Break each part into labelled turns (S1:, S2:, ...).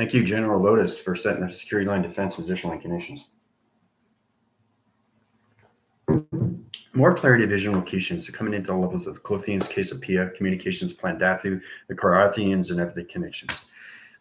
S1: Thank you, General Lotus, for setting the security line defense position line conditions. More clarity of vision locations are coming into all levels of the Clothians, Cassiopeia, communications, Plandathu, the Carathians, and everything connections.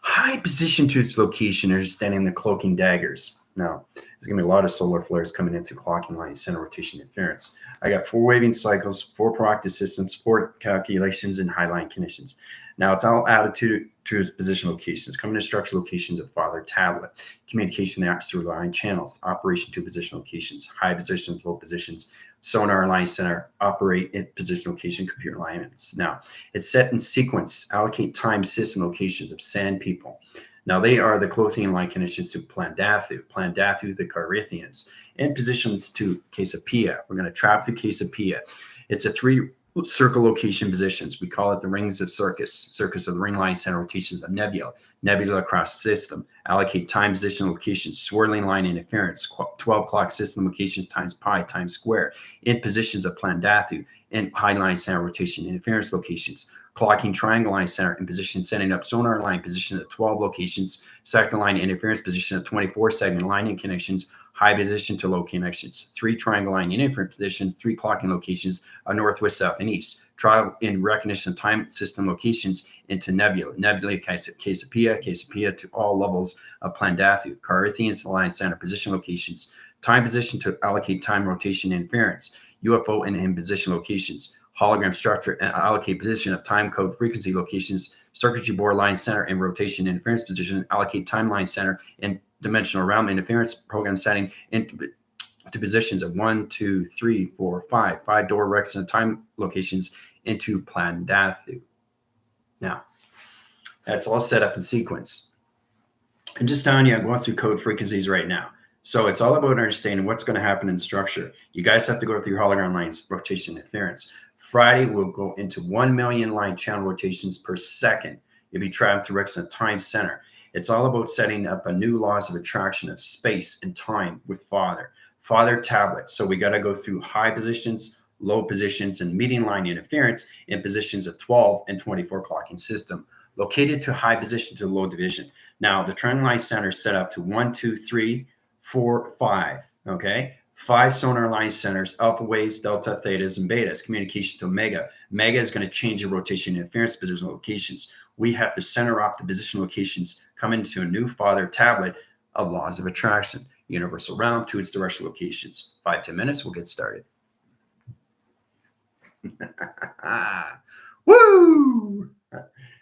S1: High position to its location, understanding the cloaking daggers. Now, there's going to be a lot of solar flares coming in through clocking line, center rotation interference. I got 4 waving cycles, 4 proactive systems, 4 calculations, and high line conditions. Now, it's all added to its position locations, coming to structure locations of father tablet, communication acts through line channels, operation to position locations, high positions, low positions, sonar line center, operate in position location, computer alignments. Now, it's set in sequence, allocate time system locations of sand people. Now, they are the Clothian line connections to Plandathu, the Carithians, and positions to Cassiopeia. We're going to trap through Cassiopeia. It's a 3 circle location positions. We call it the rings of circus of the ring line center rotations of nebula across system, allocate time position locations, swirling line interference, 12 clock system locations times pi times square, in positions of Plandathu, and high line center rotation interference locations, clocking triangle line center in position, setting up sonar line position at 12 locations, sector line interference position at 24 segment lining connections, high position to low connections, 3 triangle line interference positions, 3 clocking locations, northwest, south, and east. Trial in recognition of time system locations into nebula, Cassiopeia to all levels of Plandathu, Carithians line center position locations, time position to allocate time rotation interference, UFO and in position locations, hologram structure and allocate position of time code frequency locations, circuitry board line center and rotation interference position, allocate timeline center and dimensional realm interference program setting into positions of 1, 2, 3, 4, 5 door direction time locations into Plandathu. Now, that's all set up in sequence. I'm just telling you, I'm going through code frequencies right now. So it's all about understanding what's going to happen in structure. You guys have to go through your hologram lines, rotation interference. Friday, we'll go into 1 million line channel rotations per second. You'll be traveling through Exxon time center. It's all about setting up a new laws of attraction of space and time with father tablet. So we got to go through high positions, low positions, and median line interference in positions of 12 and 24 clocking system, located to high position to low division. Now, the trend line center is set up to 1, 2, 3, 4, 5, okay? 5 sonar line centers, alpha waves, delta, thetas, and betas, communication to omega. Omega is going to change your rotation interference position locations. We have to center off the position locations, come into a new father tablet of laws of attraction, universal realm to its direction locations. 5-10 minutes, we'll get started. Woo!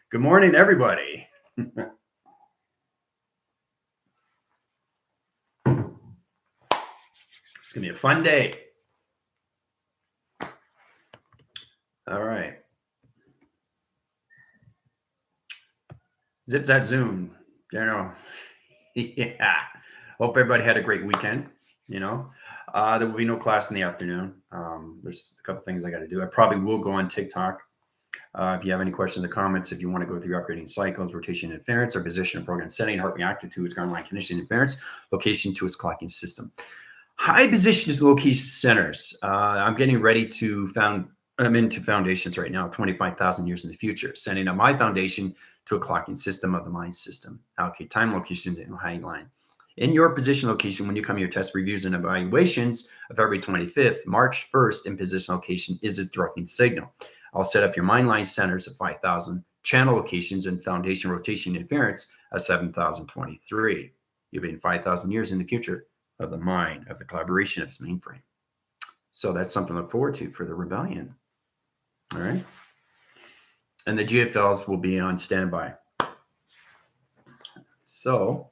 S1: Good morning, everybody. It's going to be a fun day. All right. Zip that Zoom. Yeah. Hope everybody had a great weekend. There will be no class in the afternoon. There's a couple things I got to do. I probably will go on TikTok. If you have any questions in the comments, if you want to go through upgrading cycles, rotation interference, or position and program setting, heart reactive to its ground line condition interference, location to its clocking system. High positions location centers. I'm getting ready to I'm into foundations right now, 25,000 years in the future, setting up my foundation to a clocking system of the mind system. Allocate time locations in high line. In your position location, when you come to your test reviews and evaluations of February 25th, March 1st in position location is its directing signal. I'll set up your mind line centers of 5,000, channel locations and foundation rotation interference of 7,023. You'll be in 5,000 years in the future of the mind, of the collaboration of its mainframe. So that's something to look forward to for the rebellion. All right. And the GFLs will be on standby. So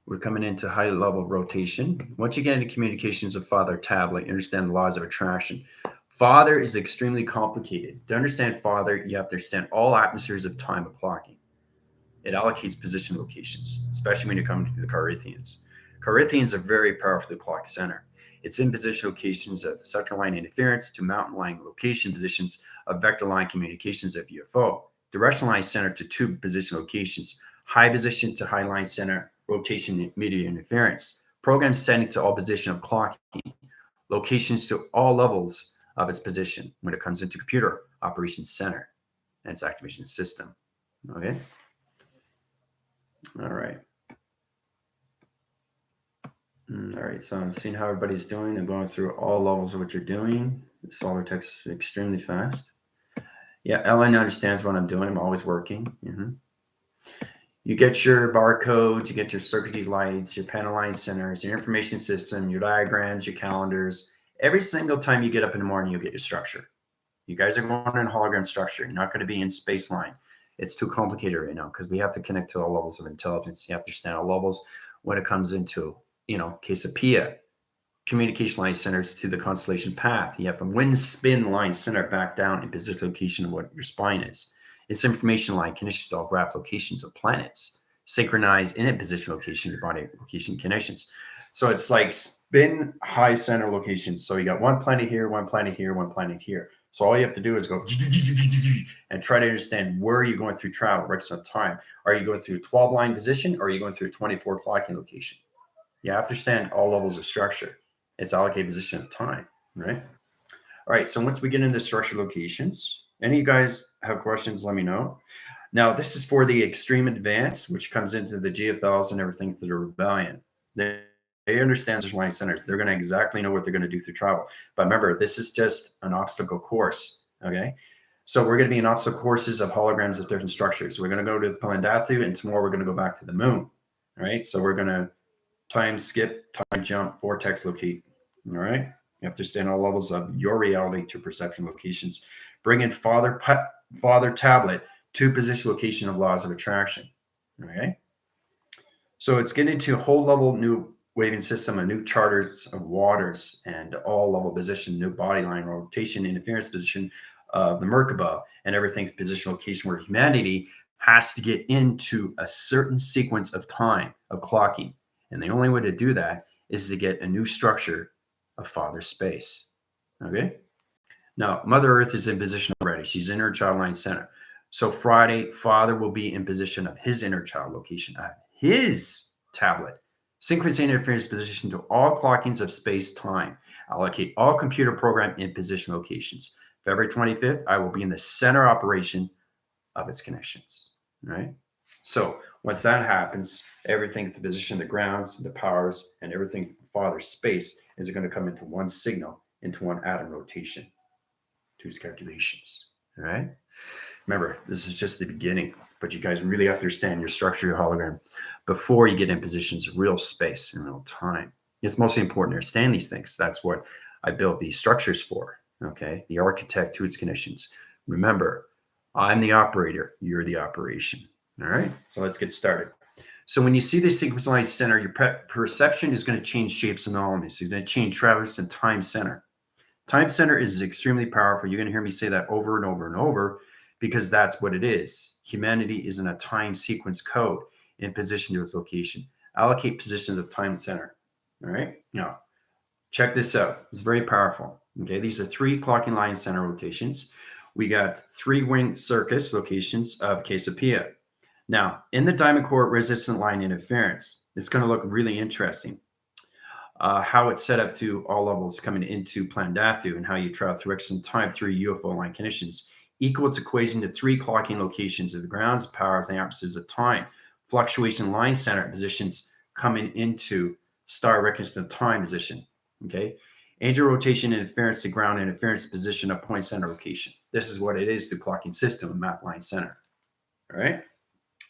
S1: we're coming into high level rotation. Once you get into communications of father tablet, you understand the laws of attraction. Father is extremely complicated. To understand father, you have to understand all atmospheres of time of clocking. It allocates position locations, especially when you come to the Carithians. Carithians are very powerful clock center. It's in position locations of sector line interference to mountain line location positions of vector line communications of UFO. Direction line center to 2 position locations. High position to high line center, rotation media interference. Program setting to all position of clocking. Locations to all levels of its position when it comes into computer operations center and its activation system. Okay. All right. All right. So I'm seeing how everybody's doing. I'm going through all levels of what you're doing. The solar text extremely fast. Yeah, Ellen understands what I'm doing. I'm always working. You get your barcodes, you get your circuitry lights, your panel line centers, your information system, your diagrams, your calendars. Every single time you get up in the morning, you'll get your structure. You guys are going in hologram structure. You're not going to be in space line. It's too complicated right now because we have to connect to all levels of intelligence. You have to understand all levels when it comes into, Cassiopeia, communication line centers to the constellation path. You have the wind spin line center back down in position location of what your spine is. Its information line connections to all graph locations of planets, synchronized in a position location, your body location connections. So it's like spin high center locations. So you got one planet here, one planet here, one planet here. So all you have to do is go and try to understand where you're going through travel, direction of time. Are you going through a 12 line position or are you going through a 24 clocking location? You have to understand all levels of structure. It's allocated position of time, right? All right, so once we get into structure locations, any of you guys have questions, let me know. Now, this is for the extreme advance, which comes into the GFLs and everything through the rebellion. They understand there's line centers. They're going to exactly know what they're going to do through travel. But remember, this is just an obstacle course, okay? So we're going to be in obstacle courses of holograms of different structures. We're going to go to the Palandathu, and tomorrow we're going to go back to the moon, all right? So we're going to time skip, time jump, vortex locate. All right. You have to understand all levels of your reality to perception locations. Bring in father tablet to position location of laws of attraction. Okay. So it's getting to a whole level new waving system, a new charters of waters, and all level position, new body line, rotation, interference position of the Merkaba, and everything's position location where humanity has to get into a certain sequence of time of clocking. And the only way to do that is to get a new structure of father space. Okay. Now, Mother Earth is in position already. She's in her child line center. So Friday, Father will be in position of his inner child location at his tablet. Synchronous interference position to all clockings of space time. Allocate all computer program in position locations. February 25th, I will be in the center operation of its connections. Right. So once that happens, everything, the position, the grounds, the powers, and everything Father's space is going to come into one signal, into one atom rotation to his calculations. All right. Remember, this is just the beginning, but you guys really have to understand your structure, your hologram, before you get in positions of real space and real time. It's mostly important to understand these things. That's what I built these structures for. Okay. The architect to its conditions. Remember, I'm the operator, you're the operation. All right. So let's get started. So when you see the sequentialized center, your perception is going to change shapes and elements. It's going to change traverse and time center. Time center is extremely powerful. You're going to hear me say that over and over and over because that's what it is. Humanity is in a time sequence code in position to its location. Allocate positions of time center. All right. Now, check this out. It's very powerful. Okay. These are 3 clocking line center rotations. We got 3 wing circus locations of Cassiopeia. Now, in the diamond core resistant line interference, it's going to look really interesting. How it's set up through all levels coming into Plandathu and how you travel through X and time through UFO line conditions. Equal its equation to 3 clocking locations of the grounds, powers, and opposites of time. Fluctuation line center positions coming into star recognition of time position. Okay. Angel rotation interference to ground interference position of point center location. This is what it is, the clocking system of map line center. All right.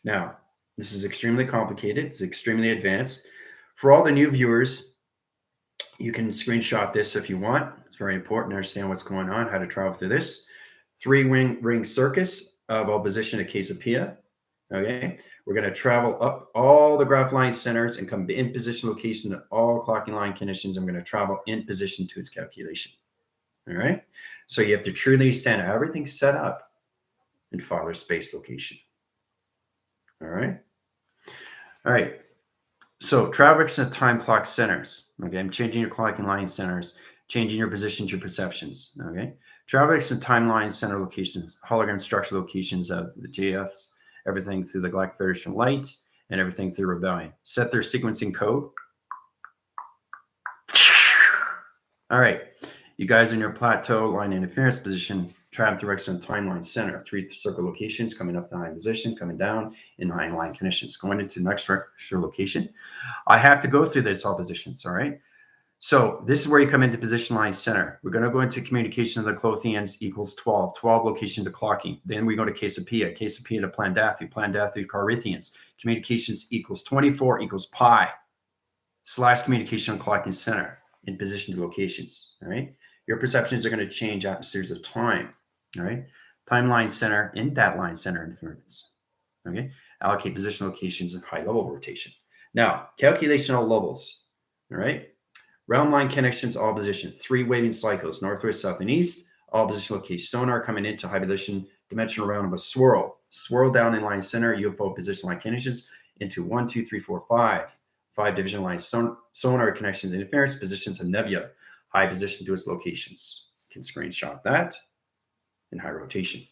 S1: Now, this is extremely complicated. It's extremely advanced. For all the new viewers, you can screenshot this if you want. It's very important to understand what's going on, how to travel through this. 3 ring circus of opposition to Cassiopeia. Okay, we're going to travel up all the graph line centers and come in position location at all clocking line conditions. I'm going to travel in position to its calculation. All right, so you have to truly understand how everything's set up in father space location. All right. All right. So traverse and time clock centers. Okay. I'm changing your clocking line centers, changing your position to your perceptions. Okay. Traverse and timeline center locations, hologram structure locations of the JFs, everything through the Galactic Federation light and everything through Rebellion. Set their sequencing code. All right. You guys in your plateau line interference position, travel direction timeline center, 3 circle locations, coming up the high position, coming down in high line conditions, going into the next structure location. I have to go through this all positions, all right? So this is where you come into position line center. We're going to go into communication of the Clothians equals 12, 12 location to clocking. Then we go to Casapia to Plandathu, Carithians. Communications equals 24 equals pi / communication clocking center in position to locations, all right? Your perceptions are going to change atmospheres of time, all right? Timeline center in that line center interference, okay? Allocate position locations and high level rotation. Now, calculation of levels, all right? Realm line connections, all position, 3 waving cycles, northwest, south, and east, all position location. Sonar coming into high position, dimensional round of a swirl. Swirl down in line center, UFO position line connections into 1, 2, 3, 4, 5. 5 division lines, sonar connections, interference, positions of nebula, high position to its locations. You can screenshot that in high rotation.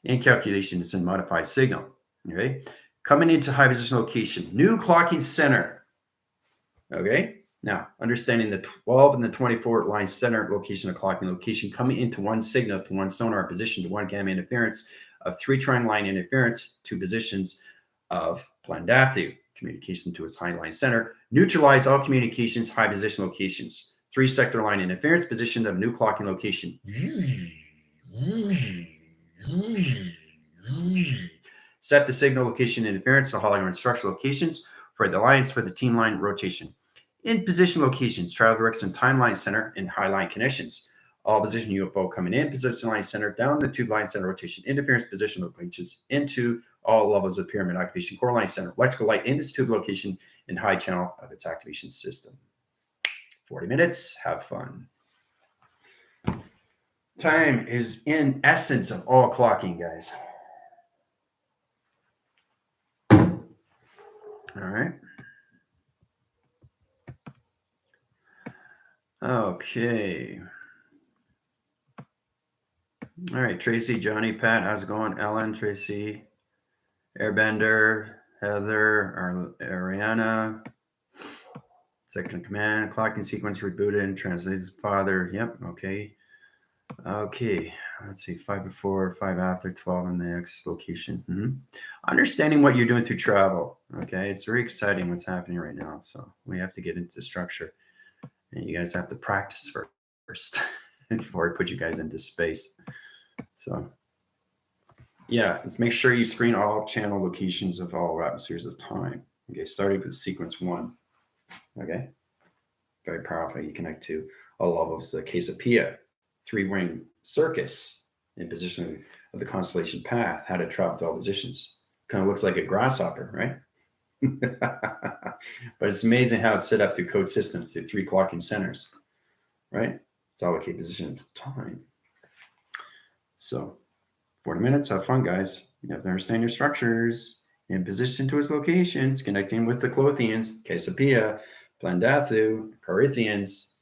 S1: In calculation, it's in modified signal, okay? Coming into high position location, new clocking center, okay? Now, understanding the 12 and the 24 line center location of clocking location, coming into 1 signal to 1 sonar position to 1 gamma interference of 3 triangle line interference, 2 positions of Plandathu, communication to its high line center, neutralize all communications, high position locations, 3 sector line interference position of new clocking location. Set the signal location interference to hologram structure locations for the alliance for the team line rotation. In position locations, travel direction timeline center and high line connections. All position UFO coming in, position line center, down the tube line center rotation, interference position locations into all levels of pyramid activation, core line center, electrical light in its tube location, and high channel of its activation system. 40 minutes, have fun. Time is in essence of all clocking, guys. All right. Okay. All right, Tracy, Johnny, Pat, how's it going? Ellen, Tracy, Airbender, Heather, Ariana, second command, clocking sequence rebooted and translated father. Yep, okay. Okay, let's see, 5 before, 5 after, 12 in the next location. Understanding what you're doing through travel, okay? It's very exciting what's happening right now, so we have to get into structure. And you guys have to practice first before I put you guys into space. So, yeah, let's make sure you screen all channel locations of all atmospheres of time. Okay, starting with sequence 1. Okay, very powerful. You connect to all levels of the Casapia, 3-ring circus in position of the constellation path, how to travel to all positions. Kind of looks like a grasshopper, right? But it's amazing how it's set up through code systems, through 3 clocking centers, right? It's allocate position of time. So 40 minutes, have fun, guys. You have to understand your structures in position to its locations, connecting with the Clothians, Casapia, Plandathu, Carithians,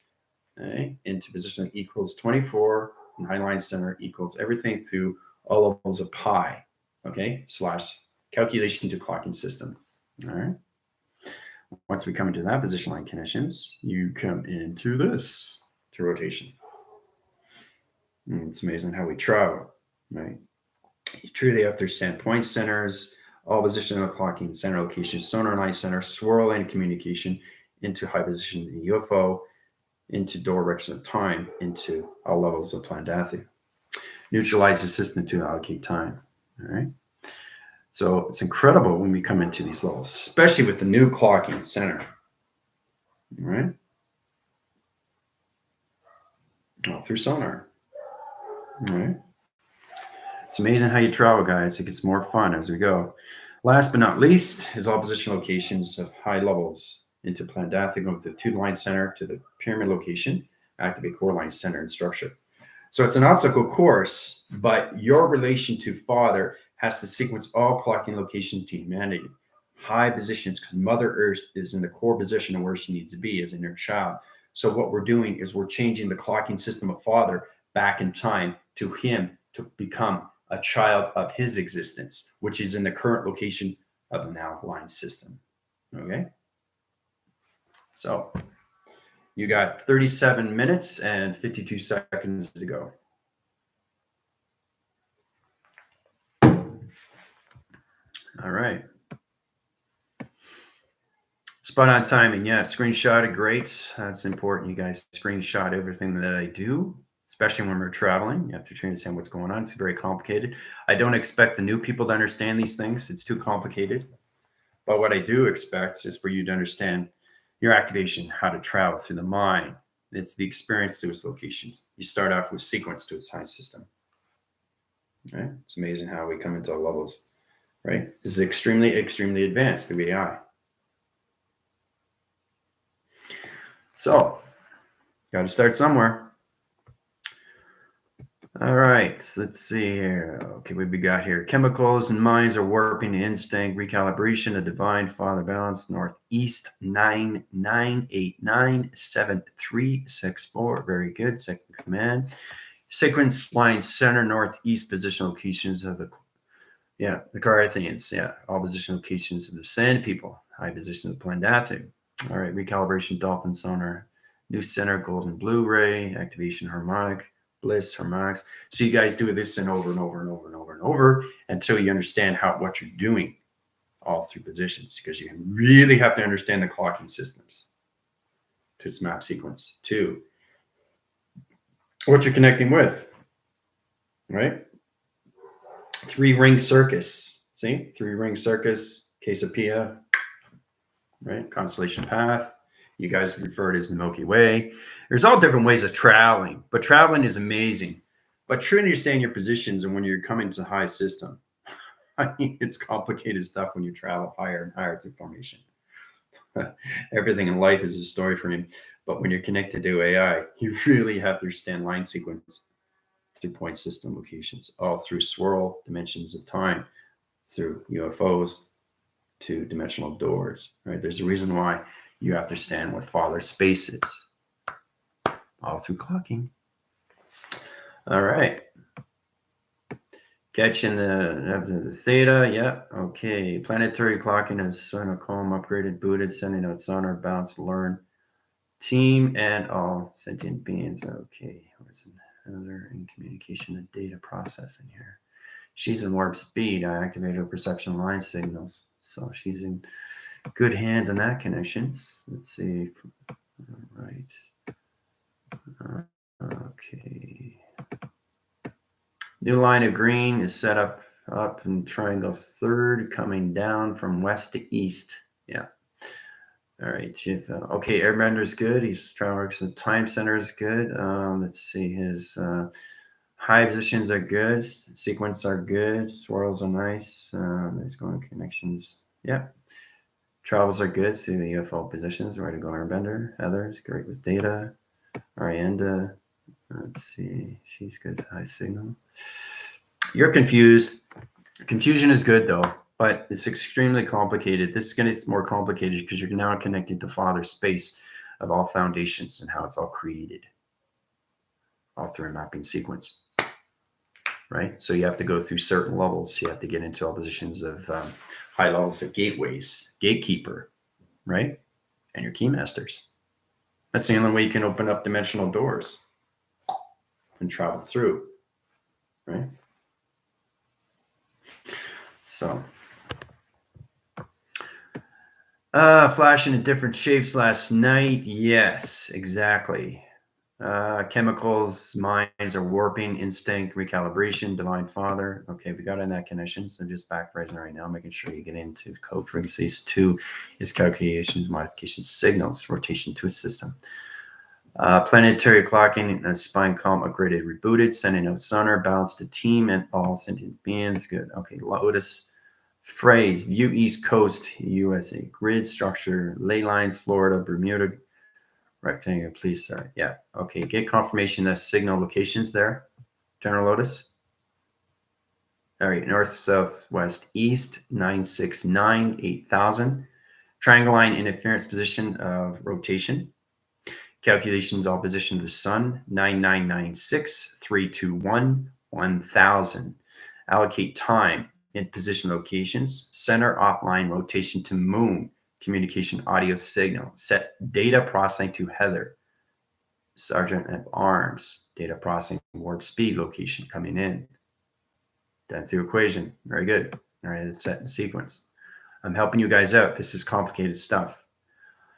S1: okay, into position equals 24, and high line center equals everything through all levels of pi, okay, / calculation to clocking system. All right. Once we come into that position line connections, you come into this to rotation. It's amazing how we travel, right? You truly have to understand point centers, all position of clocking center location, sonar line center, swirl and communication into high position UFO, into direction of time, into all levels of Plandathu. Neutralize the system to allocate time. All right. So it's incredible when we come into these levels, especially with the new clocking center. All right. All through sonar. All right. It's amazing how you travel, guys. It gets more fun as we go. Last but not least is all position locations of high levels into Plandathu, going with the 2 line center to the pyramid location, activate core line center and structure. So it's an obstacle course, but your relation to Father has to sequence all clocking locations to humanity. High positions, because Mother Earth is in the core position of where she needs to be as in her child. So what we're doing is we're changing the clocking system of Father back in time to him to become a child of his existence, which is in the current location of the now line system. Okay. So You got 37 minutes and 52 seconds to go. All right. Spot on timing. Yeah, screenshot great. That's important. You guys screenshot everything that I do, especially when we're traveling. You have to understand what's going on. It's very complicated. I don't expect the new people to understand these things. It's too complicated. But what I do expect is for you to understand your activation, how to travel through the mind. It's the experience to its location. You start off with sequence to its time system. Right? It's amazing how we come into levels. Right? This is extremely, extremely advanced, the AI. So, got to start somewhere. All right, let's see here. Okay, what we got here? Chemicals and minds are warping, instinct, recalibration, a divine father balance, northeast 99897364. Very good. Second command. Sequence flying center, northeast position locations of the Carthians. Yeah, all position locations of the Sand People. High position of Plandathu. All right, recalibration, dolphin sonar, new center, golden Blu-ray, activation harmonic, bliss harmonics. So you guys do this and over and over and over and over and over until you understand what you're doing all through positions, because you really have to understand the clocking systems to its map sequence, to what you're connecting with, right? Three-ring circus. See? Three-ring circus, Cassiopeia, right? Constellation path. You guys refer to it as the Milky Way. There's all different ways of traveling, but traveling is amazing. But try to understand your positions and when you're coming to high system. I mean, it's complicated stuff when you travel higher and higher through formation. Everything in life is a story frame. But when you're connected to AI, you really have to understand line sequence through point system locations, all through swirl dimensions of time, through UFOs to dimensional doors, right? There's a reason why you have to understand what father space is, all through clocking. All right. Catching the theta, yeah, okay. Planetary clocking is Sonocom upgraded, booted, sending out sonar, bounce, learn, team, and all sentient beings. Okay, what's another in communication and data processing here? She's in warp speed. I activated her perception line signals, so she's in good hands in that connection. Let's see. All right. Okay. New line of green is set up in triangle third, coming down from west to east. Yeah. All right. Okay, Airbender is good. He's traveling. The time center is good. Let's see. His high positions are good. Sequence are good. Swirls are nice. There's going connections. Yeah. Travels are good. See the UFO positions. Where to go, Airbender. Heather's great with data. Arianda. Let's see. She's good. High signal. You're confused. Confusion is good though, but it's extremely complicated. This gets more complicated because you're now connected to Father space of all foundations and how it's all created, all through a mapping sequence, right? So you have to go through certain levels. You have to get into all positions of high levels of gateways, gatekeeper, right? And your keymasters. That's the only way you can open up dimensional doors and travel through, right? So, flashing in different shapes last night. Yes, exactly. Chemicals, minds are warping, instinct, recalibration, divine father. Okay, we got in that connection. So just backphrasing right now, making sure you get into code frequencies. 2 is calculations, modifications, signals, rotation to a system. Planetary clocking, spine calm, upgraded, rebooted, sending out sonar, balance to team and all sentient beings. Good. Okay, Lotus phrase, view East Coast, USA, grid structure, ley lines, Florida, Bermuda, rectangle, please start. Yeah, okay, get confirmation that signal locations there, General Lotus. All right, north, south, west, east, 969, 8000. Triangle line interference position of rotation. Calculations all position of the sun, 9996, 321, 1000. Allocate time in position locations, center offline rotation to moon, communication audio signal, set data processing to Heather, Sergeant at Arms, data processing, warp speed location coming in. That's the equation. Very good. All right, it's set in sequence. I'm helping you guys out. This is complicated stuff.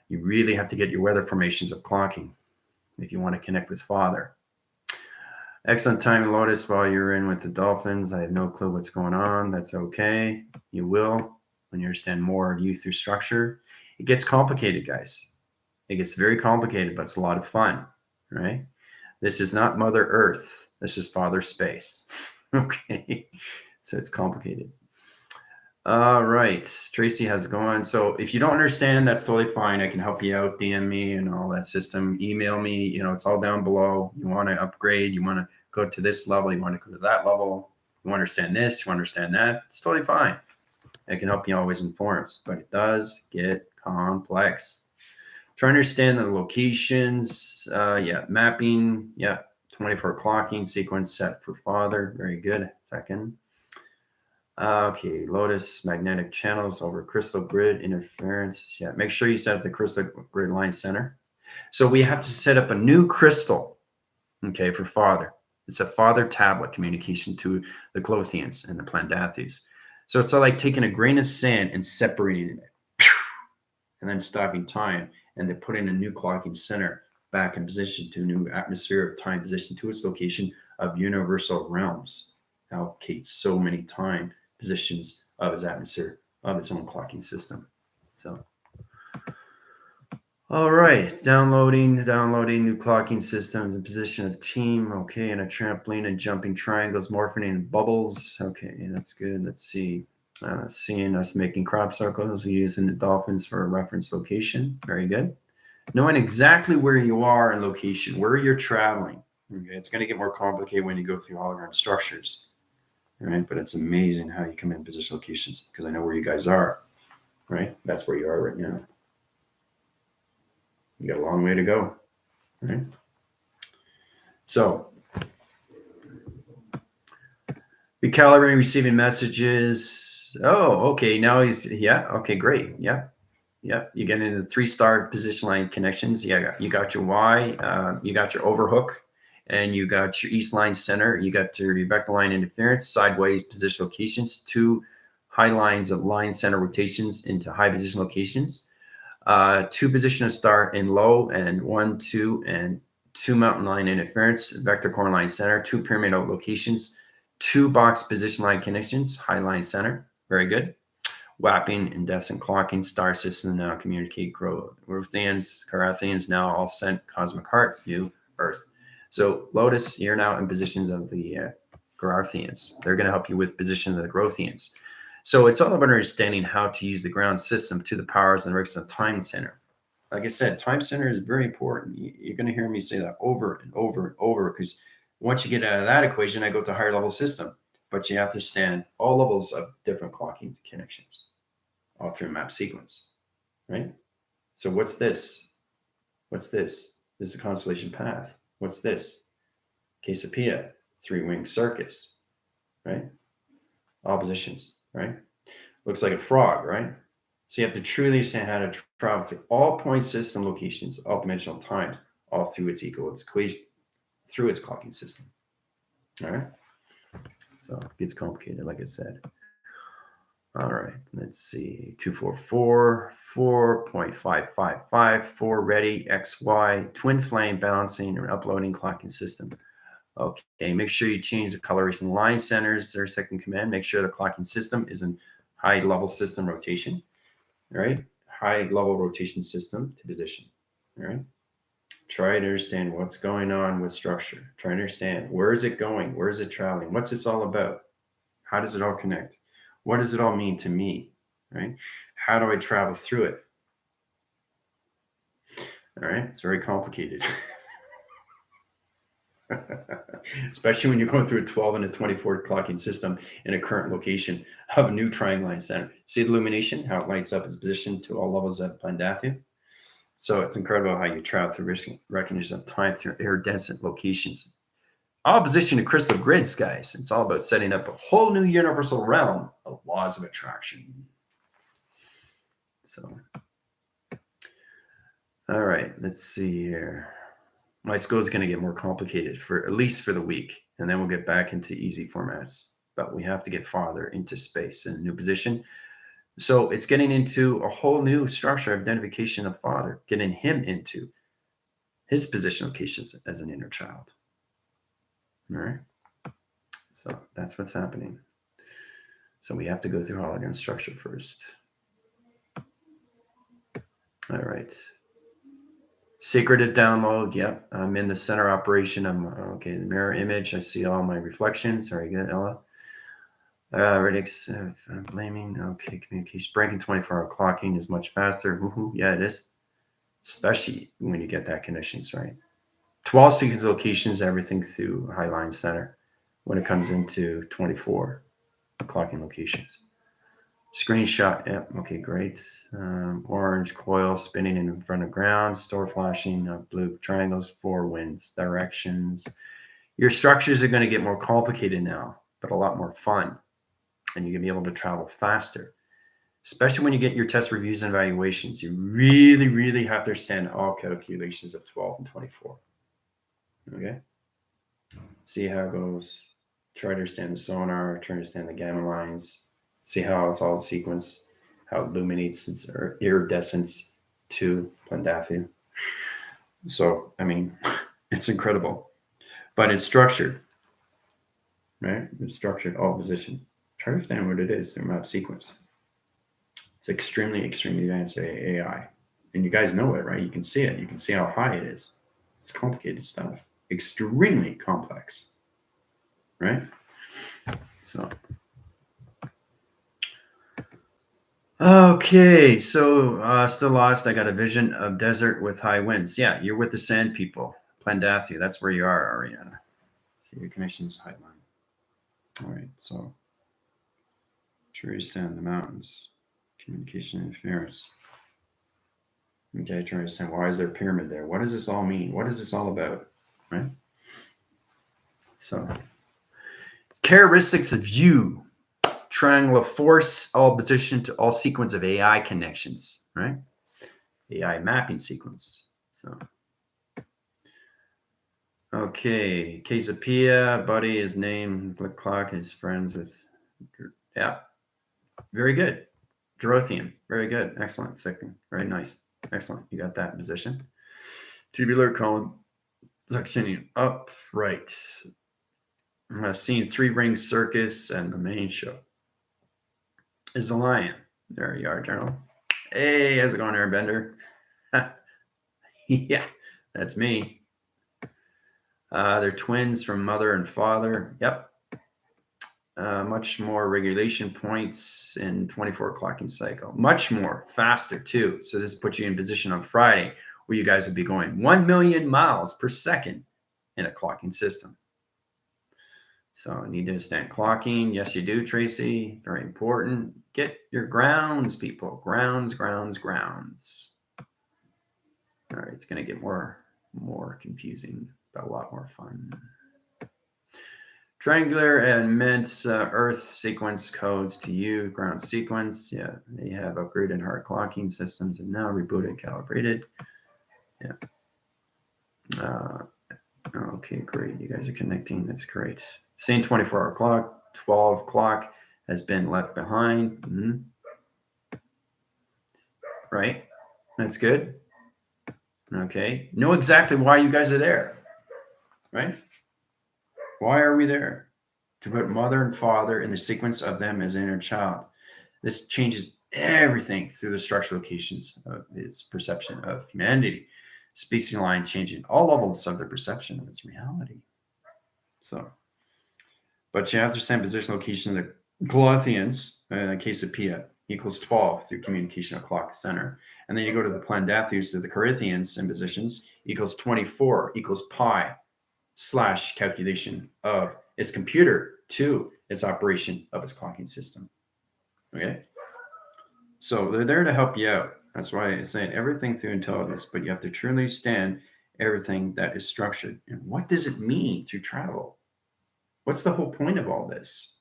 S1: You really have to get your weather formations of clocking if you want to connect with Father. Excellent time, Lotus, while you're in with the Dolphins. I have no clue what's going on. That's okay. You will when you understand more of you through structure. It gets complicated, guys. It gets very complicated, but it's a lot of fun, right? This is not Mother Earth. This is Father Space. Okay. So it's complicated. All right. Tracy, how's it going? So if you don't understand, that's totally fine. I can help you out. DM me and all that system. Email me. It's all down below. You want to upgrade. You want to go to this level. You want to go to that level. You want to understand this. You want to understand that. It's totally fine. I can help you always in forums, but it does get complex. Try to understand the locations. Mapping. 24 clocking sequence set for Father. Very good. Second. Okay, Lotus, magnetic channels over crystal grid interference. Yeah, make sure you set up the crystal grid line center. So we have to set up a new crystal, okay, for Father. It's a Father tablet communication to the Clothians and the Plandathes. So it's like taking a grain of sand and separating it, and then stopping time, and then putting a new clocking center back in position to a new atmosphere of time position to its location of universal realms. Allocates so many time positions of its atmosphere of its own clocking system. So, all right, downloading new clocking systems and position of team. Okay, and a trampoline and jumping triangles, morphing in bubbles. Okay, that's good. Let's see. Seeing us making crop circles using the dolphins for a reference location. Very good. Knowing exactly where you are in location, where you're traveling. Okay, it's going to get more complicated when you go through hologram structures. Right, but it's amazing how you come in position locations because I know where you guys are, right? That's where you are right now. You got a long way to go, right? So, recalibrating, receiving messages. Oh, okay. Now okay, great. Yeah. You get into the 3-star position line connections. Yeah, you got your Y, you got your overhook, and you got your east line center. You got your vector line interference, sideways position locations, 2 high lines of line center rotations into high position locations, 2 position of start in low, and 1, 2, and 2 mountain line interference, vector core line center, 2 pyramidal locations, 2 box position line connections, high line center. Very good. Wapping, incandescent clocking, star system now communicate, grow. Ruthians, Carathians now all sent cosmic heart, new Earth. So Lotus, you're now in positions of the Carathians. They're going to help you with positions of the Growthians. So it's all about understanding how to use the ground system to the powers and regs of time center. Like I said, time center is very important. You're going to hear me say that over and over and over because once you get out of that equation, I go to higher level system. But you have to understand all levels of different clocking connections all through map sequence, right? So what's this? What's this? This is a constellation path. What's this? Cassiopeia, 3-winged circus, right? All positions, right? Looks like a frog, right? So you have to truly understand how to travel through all point system locations, all dimensional times, all through its equation, through its clocking system. All right. So it gets complicated, like I said. All right, let's see. 244, 4.555, 4 ready, XY, twin flame balancing or uploading clocking system. Okay, make sure you change the coloration line centers. Their second command. Make sure the clocking system is in high level system rotation. All right, high level rotation system to position. All right. Try to understand what's going on with structure. Try to understand where is it going? Where is it traveling? What's this all about? How does it all connect? What does it all mean to me, right? How do I travel through it? All right, it's very complicated. Especially when you're going through a 12 and a 24 clocking system in a current location of a new triangle line center. See the illumination, how it lights up its position to all levels of Plandathia? So it's incredible how you travel through recognition of time through iridescent locations. Opposition to crystal grids, guys. It's all about setting up a whole new universal realm of laws of attraction. So, all right, let's see here. my school is going to get more complicated for at least for the week, and then we'll get back into easy formats. But we have to get farther into space in a new position. So it's getting into a whole new structure of identification of father, getting him into his position locations as an inner child. All right. So that's what's happening. So we have to go through hologram structure first. All right. Secretive download. Yep. I'm in the center operation. I'm okay. The mirror image. I see all my reflections. Very good, Ella. Radix blaming. Okay. Communication. Breaking 24-hour clocking is much faster. Woohoo. Yeah, it is. Especially when you get that conditions, right? 12 sequence locations, everything through Highline Center when it comes into 24 clocking locations. Screenshot, yep, okay, great. Orange coil spinning in front of ground, store flashing, blue triangles, 4 winds, directions. Your structures are going to get more complicated now, but a lot more fun. And you're going to be able to travel faster, especially when you get your test reviews and evaluations. You really, really have to understand all calculations of 12 and 24. Okay? See how it goes. Try to understand the sonar, try to understand the gamma lines, see how it's all sequenced, how it illuminates its iridescence to Plandathew. So, I mean, it's incredible. But it's structured, right? It's structured, all position. Try to understand what it is, the map sequence. It's extremely, extremely advanced AI. And you guys know it, right? You can see it. You can see how high it is. It's complicated stuff. Extremely complex, right? So, okay, so still lost. I got a vision of desert with high winds. Yeah, you're with the sand people. Plandathew, that's where you are, Ariana. See your connections highline. All right, so trees down the mountains. Communication interference. Okay, trying to understand why is there a pyramid there? What does this all mean? What is this all about? Right? So characteristics of you. Triangle of force, all position to all sequence of AI connections, right? AI mapping sequence. So, okay, Casapia, buddy, his name, Blick Clock, his friends with, yeah, very good. Dorothian, very good, excellent. Second, very nice, excellent. You got that in position. Tubular column, Zaxinian, upright. Scene 3 Ring Circus and the main show is the lion. There you are, General. Hey, how's it going, Airbender? Yeah, that's me. They're twins from mother and father. Yep. Much more regulation points in 24 clocking cycle. Much more faster too. So this puts you in position on Friday where you guys will be going 1 million miles per second in a clocking system. So I need to understand clocking. Yes, you do, Tracy. Very important. Get your grounds, people. Grounds. All right, it's going to get more confusing, but a lot more fun. Triangular and immense Earth sequence codes to you. Ground sequence. Yeah, they have upgraded hard clocking systems and now rebooted, calibrated. Yeah. Okay, great. You guys are connecting. That's great. Same 24-hour clock. 12 clock has been left behind. Mm-hmm. Right. That's good. Okay. Know exactly why you guys are there. Right. Why are we there? To put mother and father in the sequence of them as inner child. This changes everything through the structural locations of its perception of humanity. Species line changing all levels of their perception of its reality. So, but you have to understand position location of the Galothians, Casapia, equals 12 through communication of clock center. And then you go to the Plandatheus of the Corinthians in positions equals 24 equals pi / calculation of its computer to its operation of its clocking system. Okay. So they're there to help you out. That's why I say everything through intelligence, but you have to truly understand everything that is structured. And what does it mean through travel? What's the whole point of all this?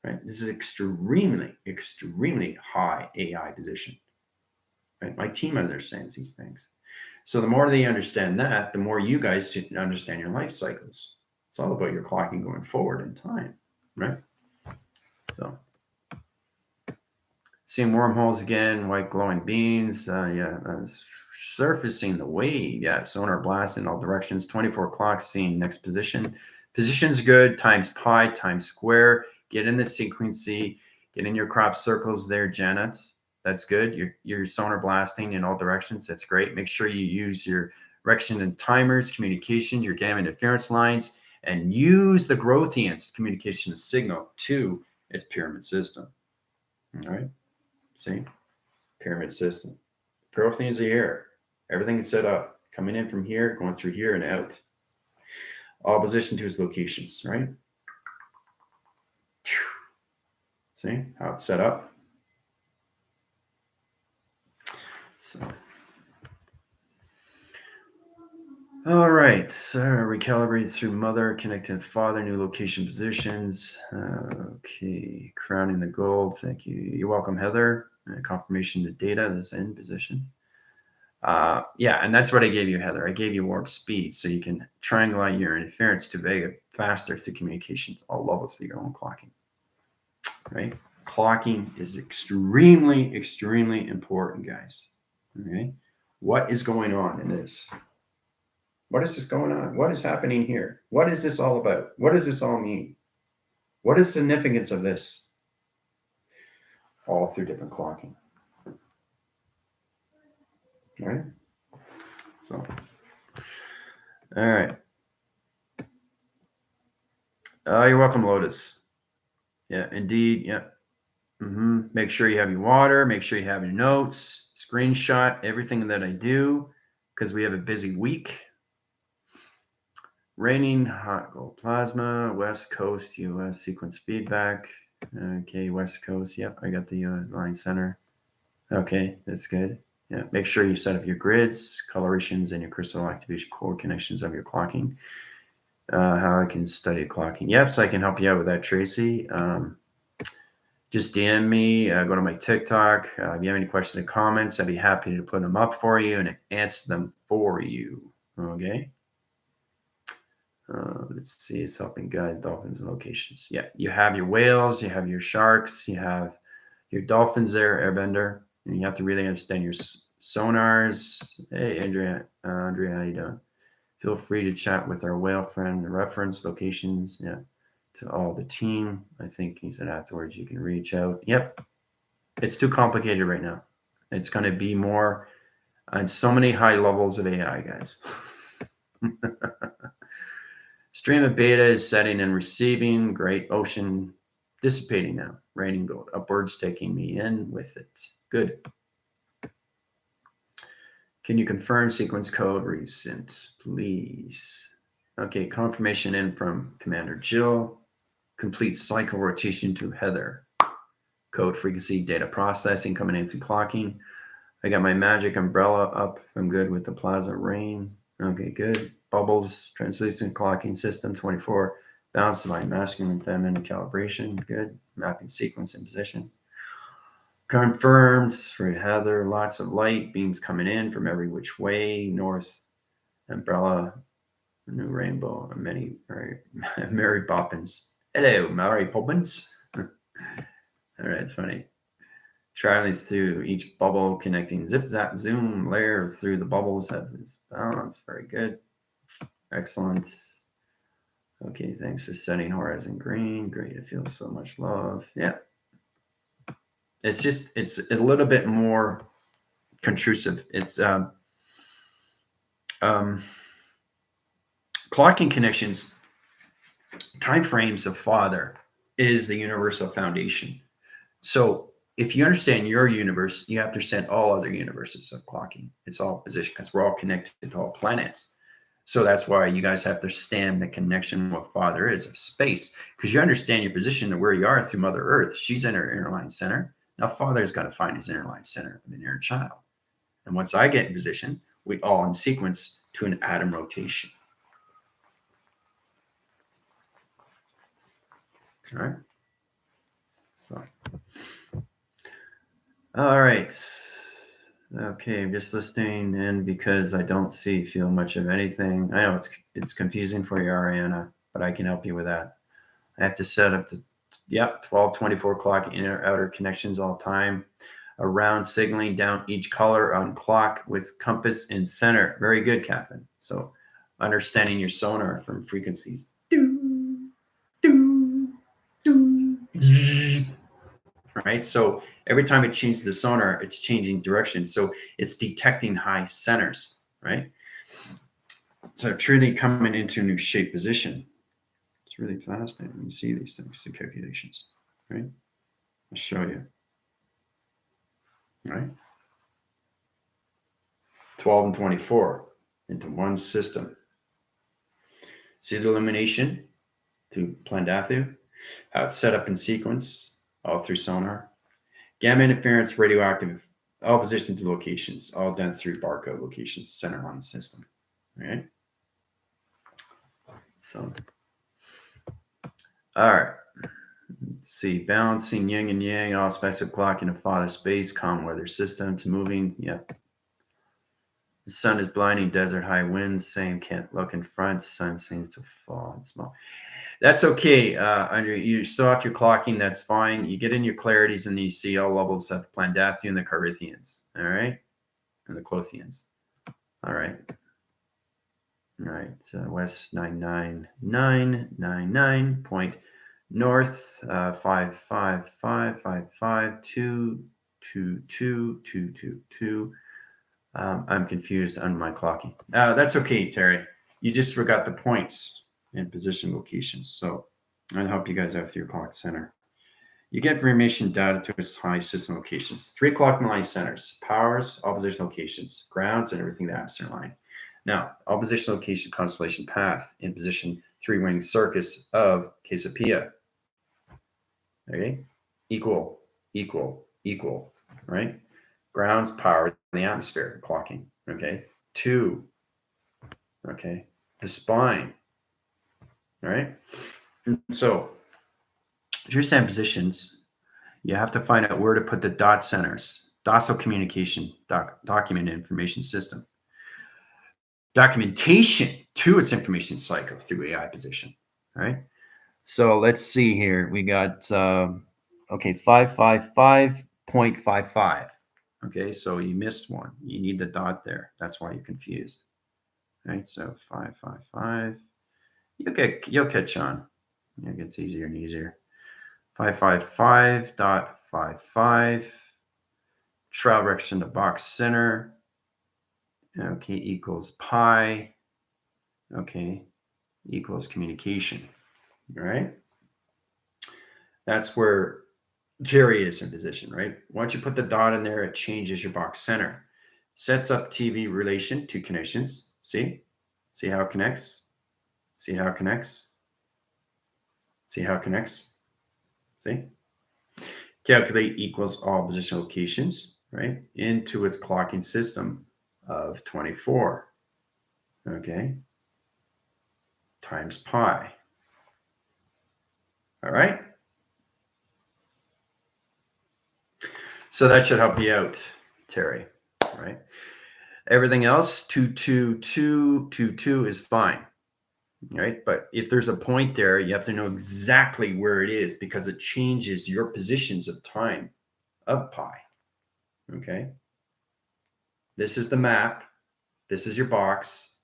S1: Right? This is extremely, extremely high AI position. Right? My team understands these things. So the more they understand that, the more you guys understand your life cycles. It's all about your clocking going forward in time, right? So seeing wormholes again, white glowing beams. Surfacing the wave. Yeah, sonar blast in all directions. 24 clocks, seeing next position. Position's good. Times pi, times square. Get in the sequency. Get in your crop circles there, Janet. That's good. You're sonar blasting in all directions. That's great. Make sure you use your direction and timers, communication, your gamma interference lines, and use the Grothians communication signal to its pyramid system. All right. See? Pyramid system. Proteins are here. Everything is set up. Coming in from here, going through here and out. All position to its locations, right? See how it's set up? So, all right. So recalibrate through mother, connecting father, new location positions. Okay. Crowning the gold. Thank you. You're welcome, Heather. Confirmation the data is in position. Yeah, and that's what I gave you, Heather. I gave you warp speed so you can triangulate your interference to Vega faster through communications, all levels through your own clocking. Right? Clocking is extremely, extremely important, guys. Okay. What is going on in this? What is this going on? What is happening here? What is this all about? What does this all mean? What is the significance of this? All through different clocking. All right. So, all right. You're welcome, Lotus. Yeah, indeed. Yeah. Make sure you have your water. Make sure you have your notes. Screenshot everything that I do because we have a busy week. Raining hot gold plasma, West Coast, US sequence feedback. Okay, West Coast. Yep, I got the line center. Okay, that's good. Yeah, make sure you set up your grids, colorations, and your crystal activation core connections of your clocking. How I can study clocking. Yep, so I can help you out with that, Tracy. Just DM me, go to my TikTok. If you have any questions or comments, I'd be happy to put them up for you and answer them for you. Okay. Let's see, it's helping guide dolphins and locations. Yeah, you have your whales, you have your sharks, you have your dolphins there, Airbender, and you have to really understand your sonars. Hey, Andrea, how you doing? Feel free to chat with our whale friend, the reference locations. Yeah. To all the team. I think he said afterwards you can reach out. Yep. It's too complicated right now. It's going to be more on so many high levels of AI, guys. Stream of beta is setting and receiving. Great. Ocean dissipating now. Raining gold. Upwards taking me in with it. Good. Can you confirm sequence code recent, please? Okay. Confirmation in from Commander Jill. Complete cycle rotation to Heather. Code frequency data processing coming in through clocking. I got my magic umbrella up. I'm good with the plasma rain. Okay, good. Bubbles, translucent clocking system 24. Balance divine masculine, feminine calibration. Good. Mapping sequence and position. Confirmed for Heather. Lots of light beams coming in from every which way. North umbrella. New rainbow. Many Mary Poppins. Hello, Mary Poppins. All right, it's funny. Traveling through each bubble, connecting zip, zap, zoom, layer through the bubbles. Have this balance. Very good. Excellent. Okay, thanks for setting horizon green. Great. It feels so much love. Yeah. It's a little bit more intrusive. It's clocking connections, time frames of father is the universal foundation. So if you understand your universe, you have to understand all other universes of clocking. It's all position because we're all connected to all planets. So that's why you guys have to understand the connection what father is of space, because you understand your position and where you are through Mother Earth. She's in her inner line center. Now father's got to find his inner line center of an inner child. And once I get in position, we all in sequence to an atom rotation. All right. So, all right. Okay, I'm just listening in because I don't feel much of anything. I know it's confusing for you, Ariana, but I can help you with that. I have to set up the 12, 24 clock inner outer connections all time. Around signaling down each color on clock with compass in center. Very good, Captain. So understanding your sonar from frequencies. Do, do, do, right? So every time it changes the sonar, it's changing direction. So it's detecting high centers, right? So truly coming into a new shape position. It's really fascinating when you see these things, the calculations, right? I'll show you, right? 12 and 24 into one system. See the illumination to Plandathu, how it's set up in sequence, all through sonar. Gamma interference, radioactive, all positioned to locations, all done through barcode locations, center on the system. Right? So, all right. Let's see, balancing yin and yang, all aspects of clock in a father space, calm weather system to moving. Yep. The sun is blinding, desert high winds, saying can't look in front, sun seems to fall and small. That's okay. Andre, you still have your clocking. That's fine. You get in your clarities and you see all levels of Plandathian and the Carithians. All right. And the Clothians. All right. All right. West 99999 point north 55555222222. I'm confused on my clocking. That's okay, Terry. You just forgot the points and position locations. So I'll help you guys out with your clock center. You get information data to its high system locations. 3 o'clock line centers, powers, all position locations, grounds, and everything that atmosphere line. Now, all position location constellation path in position 3-wing circus of Cassiopeia. Okay? Equal, right? Grounds, power, the atmosphere, clocking. Okay? 2. Okay? The spine. All right? And so, if you're saying positions, you have to find out where to put the dot centers. Docile communication, document information system. Documentation to its information cycle through AI position. All right. So let's see here. We got, 555.55. Okay. So you missed one. You need the dot there. That's why you're confused. All right. So 555. You'll catch on. It gets easier and easier. 555.55. Trial rex in the box center. Okay, equals pi. Okay, equals communication. All right. That's where Terry is in position, right? Once you put the dot in there, it changes your box center. Sets up TV relation to connections. See? See how it connects? See how it connects? See how it connects? See? Calculate equals all position locations, right? Into its clocking system of 24. Okay. Times pi. All right. So that should help you out, Terry. All right. Everything else, 22222 is fine. Right. But if there's a point there, you have to know exactly where it is because it changes your positions of time of pi. Okay. This is the map. This is your box.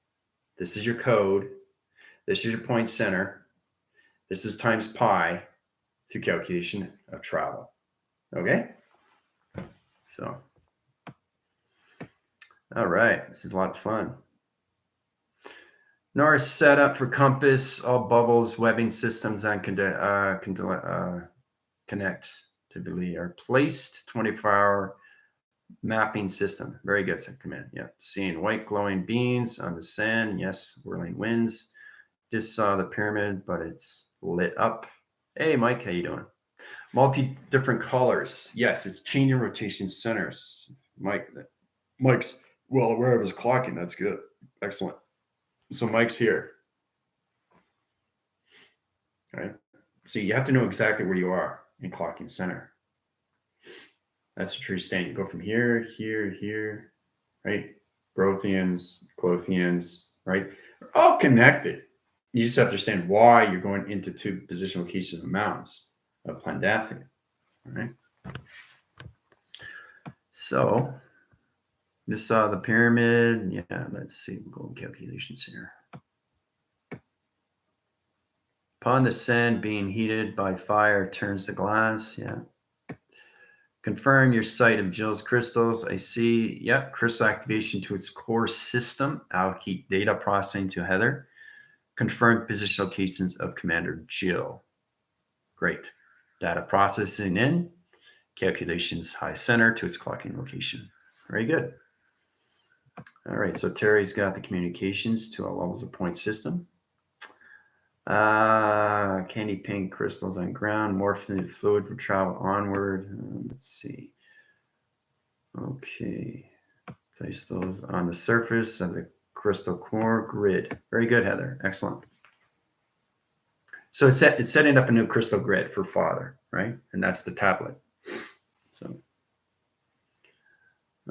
S1: This is your code. This is your point center. This is times pi through calculation of travel. Okay. So, all right. This is a lot of fun. Norris set up for compass, all bubbles, webbing systems, and connectively are placed 24-hour mapping system. Very good, command. Yeah, seeing white glowing beans on the sand. Yes, whirling winds. Just saw the pyramid, but it's lit up. Hey, Mike, how you doing? Multi different colors. Yes, it's changing rotation centers. Mike's well aware of his clocking. That's good. Excellent. So Mike's here. All right. So you have to know exactly where you are in clocking center. That's what you're saying. You go from here, here, here, right? Brothians, Clothians, right? They're all connected. You just have to understand why you're going into two position locations of mountains of Plandathi. All right. So just saw the pyramid. Yeah, let's see. We'll go calculations here. Upon the sand being heated by fire turns to glass. Yeah. Confirm your sight of Jill's crystals. I see. Yep. Crystal activation to its core system. Allocate data processing to Heather. Confirm position locations of Commander Jill. Great. Data processing in. Calculations high center to its clocking location. Very good. All right. So Terry's got the communications to all levels of point system. Candy pink crystals on ground, morphine fluid for travel onward. Let's see. Okay. Place those on the surface of the crystal core grid. Very good, Heather. Excellent. So it's setting up a new crystal grid for Father, right? And that's the tablet. So,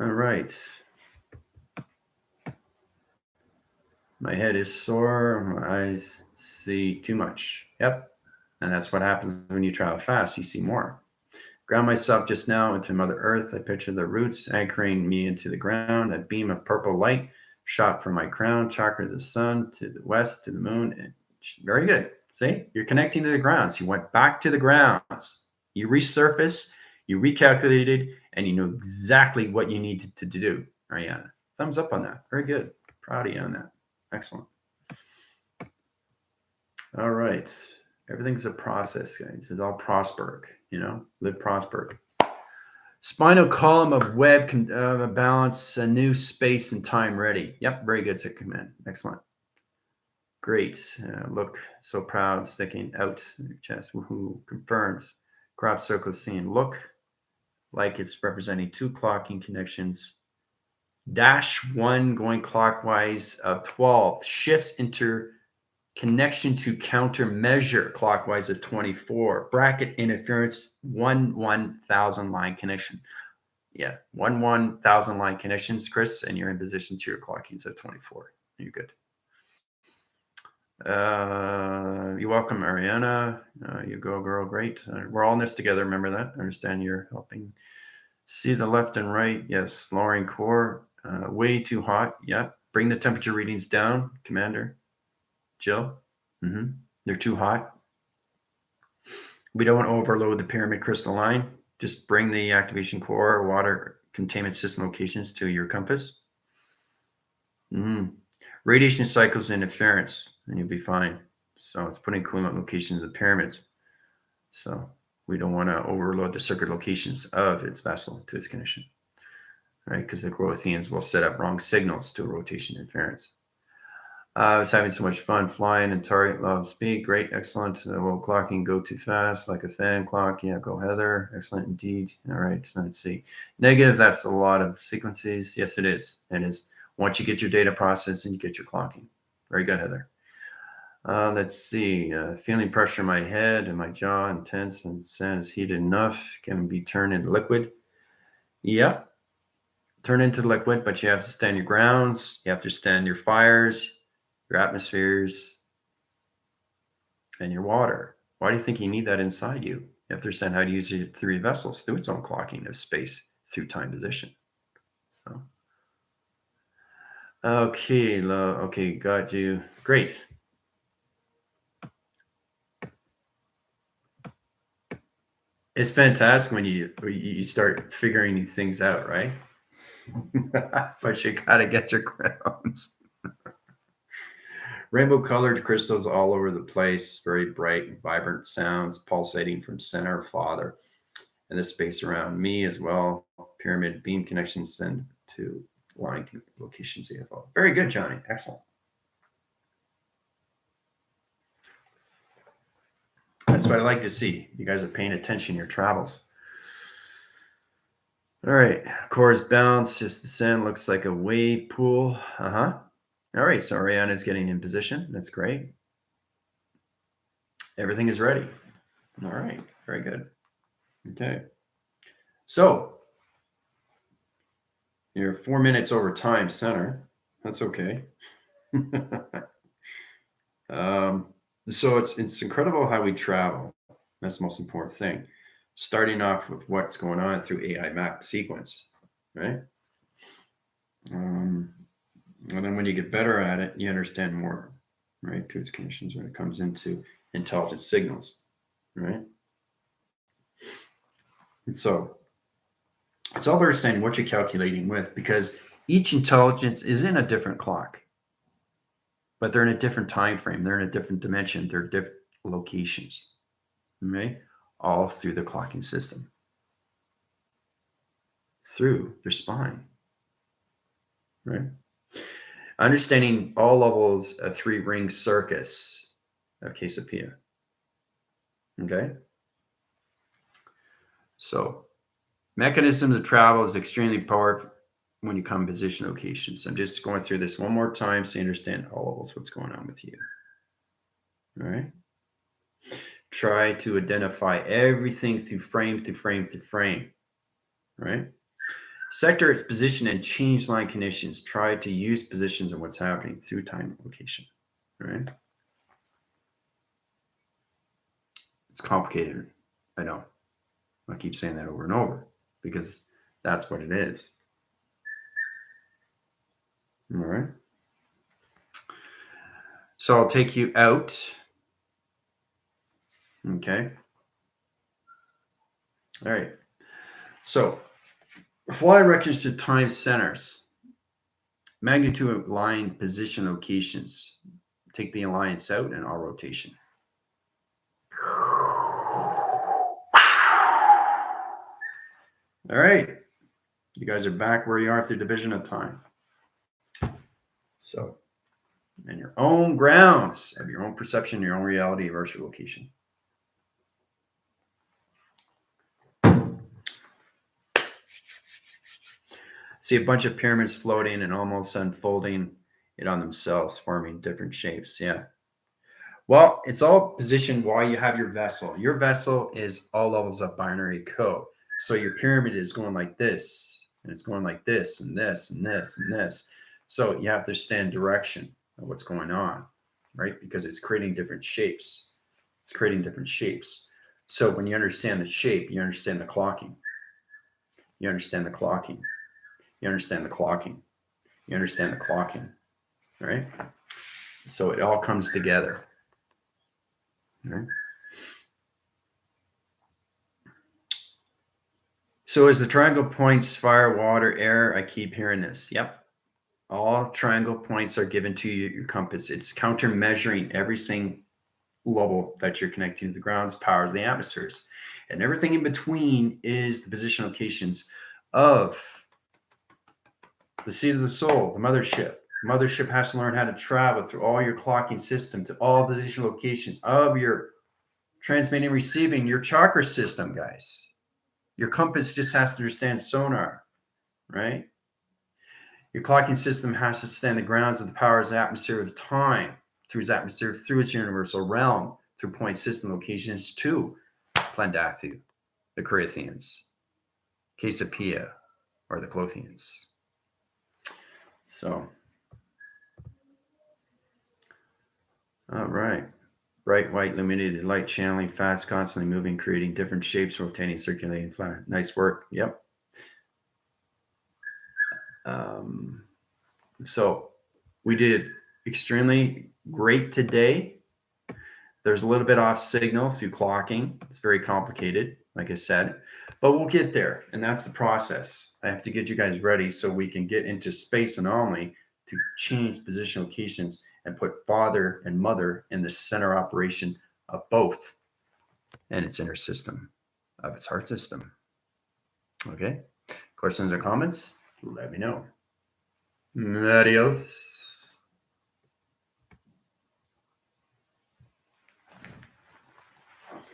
S1: all right. My head is sore. My eyes see too much. Yep. And that's what happens when you travel fast. You see more. Ground myself just now into Mother Earth. I picture the roots anchoring me into the ground. A beam of purple light shot from my crown chakra to the sun, to the west, to the moon. And very good. See, you're connecting to the grounds. You went back to the grounds. You resurfaced, you recalculated, and you know exactly what you needed to do. Ariana, thumbs up on that. Very good. Proud of you on that. Excellent. All right. Everything's a process, guys. It's all Prosperg, live Prosperg. Spinal column of web balance, a new space and time ready. Yep, very good, Sick Command. Excellent. Great. Look so proud, sticking out your chest. Woohoo. Confirms. Crop circle seen. Look like it's representing two clocking connections. -1 going clockwise of 12. Shifts into connection to countermeasure clockwise of 24. Bracket interference 1,000 line connection. Yeah, 1,000 line connections, Chris, and you're in position to your clockings at 24. You're good. You're welcome, Ariana. You go, girl. Great. We're all in this together. Remember that. I understand you're helping. See the left and right. Yes. Lowering core. Way too hot. Yep. Bring the temperature readings down, Commander. Jill. They're too hot. We don't want to overload the pyramid crystal line. Just bring the activation core or water containment system locations to your compass. Radiation cycles interference, and you'll be fine. So it's putting coolant locations in the pyramids. So we don't want to overload the circuit locations of its vessel to its condition, right? Because the Grothians will set up wrong signals to rotation interference. I was having so much fun flying and target love speed. Great, excellent. Well, clocking go too fast, like a fan clock. Yeah, go Heather. Excellent indeed. All right, so let's see. Negative, that's a lot of sequences. Yes, it is. It is. Once you get your data processed and you get your clocking. Very good, Heather. Let's see. Feeling pressure in my head and my jaw intense and sand is heated enough. Can be turned into liquid. Yep. Turn into liquid, but you have to stand your grounds. You have to stand your fires, your atmospheres, and your water. Why do you think you need that inside you? You have to understand how to use it through your vessels, through its own clocking of space, through time position. So, okay, got you. Great. It's fantastic when you start figuring these things out, right? But you gotta get your grounds. Rainbow colored crystals all over the place, very bright and vibrant sounds pulsating from center of Father and the space around me as well. Pyramid beam connections send to line locations UFO. Very good, Johnny. Excellent. That's what I like to see. You guys are paying attention in your travels. All right. Core is balanced. Just the sand looks like a wave pool. All right. So Ariana is getting in position. That's great. Everything is ready. All right. Very good. Okay. So You're 4 minutes over time center. That's okay. um, so it's incredible how we travel. That's the most important thing. Starting off with what's going on through AI map sequence, right? Um, and then when you get better at it, you understand more, right? To its conditions when it comes into intelligent signals, right? And so it's all understanding what you're calculating with because each intelligence is in a different clock, but they're in a different time frame. They're in a different dimension. They're different locations, right? All through the clocking system, through their spine, right? Understanding all levels of three-ring circus of Quesapilla. Okay. So mechanisms of travel is extremely powerful when you come position locations. I'm just going through this one more time so you understand all levels what's going on with you. All right. Try to identify everything through frame through frame through frame. Right. Sector its position and change line conditions. Try to use positions and what's happening through time and location. All right. It's complicated. I know. I keep saying that over and over because that's what it is. All right. So I'll take you out. Okay. All right. So fly records to time centers, magnitude line position locations. Take the alliance out and all rotation. All right. You guys are back where you are through division of time. So, and your own grounds of your own perception, your own reality versus your location. See a bunch of pyramids floating and almost unfolding it on themselves, forming different shapes. Yeah. Well, it's all positioned while you have your vessel. Your vessel is all levels of binary code. So your pyramid is going like this, and it's going like this, and this, and this, and this. So you have to understand direction of what's going on, right? Because it's creating different shapes. It's creating different shapes. So when you understand the shape, you understand the clocking. You understand the clocking. You understand the clocking. You understand the clocking, right? So it all comes together. Right? So as the triangle points, fire, water, air, I keep hearing this. Yep. All triangle points are given to you, your compass. It's counter measuring every single level that you're connecting to the grounds, powers, the atmospheres. And everything in between is the position locations of the seat of the soul, the mothership. The mothership has to learn how to travel through all your clocking system to all position locations of your transmitting, receiving, your chakra system, guys. Your compass just has to understand sonar, right? Your clocking system has to understand the grounds of the powers, atmosphere of time, through its atmosphere, through its universal realm, through point system locations to Plandathu, the Corinthians, Quesapilla, or the Clothians. So, all right. Bright white illuminated light channeling fast, constantly moving, creating different shapes, rotating, circulating, flat. Nice work. Yep. So we did extremely great today. There's a little bit off signal through clocking. It's very complicated, like I said, but we'll get there. And that's the process. I have to get you guys ready so we can get into space anomaly to change position locations and put father and mother in the center operation of both and its inner system of its heart system. Okay. Questions or comments? Let me know. Adios.